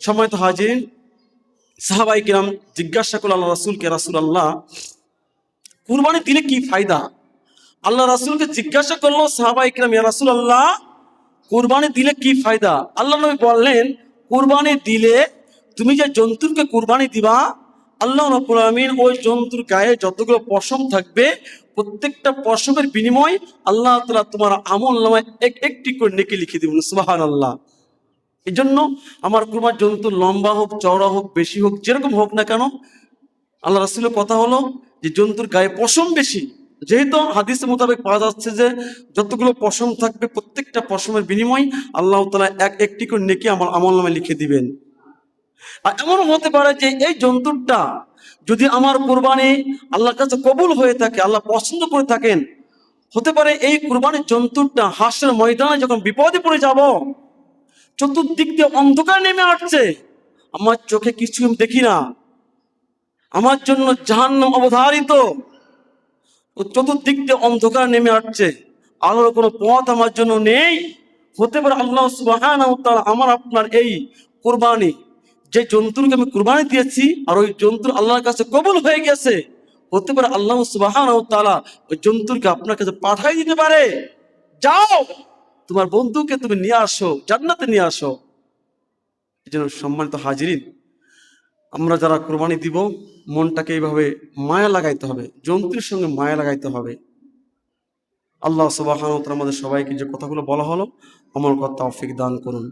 সম্মানিত হাজিরিন, সাহাবায়ে কিরাম জিজ্ঞাসা করল আল্লাহ রাসূলকে, রাসূলুল্লাহ, কুরবানি দিলে কি ফায়দা? আল্লাহ রাসূলকে জিজ্ঞাসা করলো সাহাবায়ে কিরাম, ইয়া রাসূলুল্লাহ, কুরবানি দিলে কি ফায়দা? আল্লাহ নবী বললেন, কুরবানি দিলে তুমি যে জন্তুকে কুরবানি দিবা, আল্লাহ রাব্বুল আলামিন ওই জন্তুর গায়ে যতগুলো পশম থাকবে প্রত্যেকটা পশমের বিনিময় আল্লাহ তাআলা তোমার আমলনামায় একটি করে নেকি লিখে দিবেন। সুবহানাল্লাহ। এই জন্য আমার কুরবান জন্তু লম্বা হোক, চওড়া হোক, বেশি হোক, যেরকম হোক না কেন, আল্লাহ রাসূলের কথা হলো যে জন্তুর গায়ে পশম বেশি, যেহেতু হাদিসের মোতাবেক পাওয়া যাচ্ছে যে যতগুলো পশম থাকবে প্রত্যেকটা পশমের বিনিময় আল্লাহ তাআলা একটি করে নেকি আমার আমলনামায় লিখে দিবেন। আর এমনও হতে পারে যে এই জন্তুটা যদি আমার কুরবানি আল্লাহর কাছে কবুল হয়ে থাকে, আল্লাহ পছন্দ করে থাকেন, হতে পারে এই কুরবানির জন্তুটা হাসরের ময়দানে যখন বিপদে পড়ে যাব, চতুর্দিক দিয়ে অন্ধকার নেমে আসছে, আমার চোখে কিছু আমি দেখি না, আমার জন্য জাহান্নাম অবধারিত, চতুর্দিক দিয়ে অন্ধকার নেমে আসছে, আলোর কোনো পথ আমার জন্য নেই। হতে পারে আল্লাহ সুবহানাহু ওয়া তাআলা আমার আপনার এই কুরবানি, যে জন্তুকে আমি কুরবানি দিয়েছি আর ওই জন্তুর আল্লাহর কাছে কবুল হয়ে গেছে, হতে পারে আল্লাহ সুবহানাহু ওয়া তাআলা ওই জন্তুকে আপনার কাছে পাঠাই দিতে পারে, যাও তোমার বন্ধুকে তুমি নিয়ে আসো, জান্নাতে নিয়ে আসো। এই জন্য সম্মানিত হাজিরিন, আমরা যারা কুরবানি দিব মনটাকে এইভাবে মায়া লাগাইতে হবে, জন্তুর সঙ্গে মায়া লাগাইতে হবে। আল্লাহ সুবহানাহু ওয়া তাআলা আমাদের সবাইকে যে কথাগুলো বলা হলো আমল করার তৌফিক দান করুন।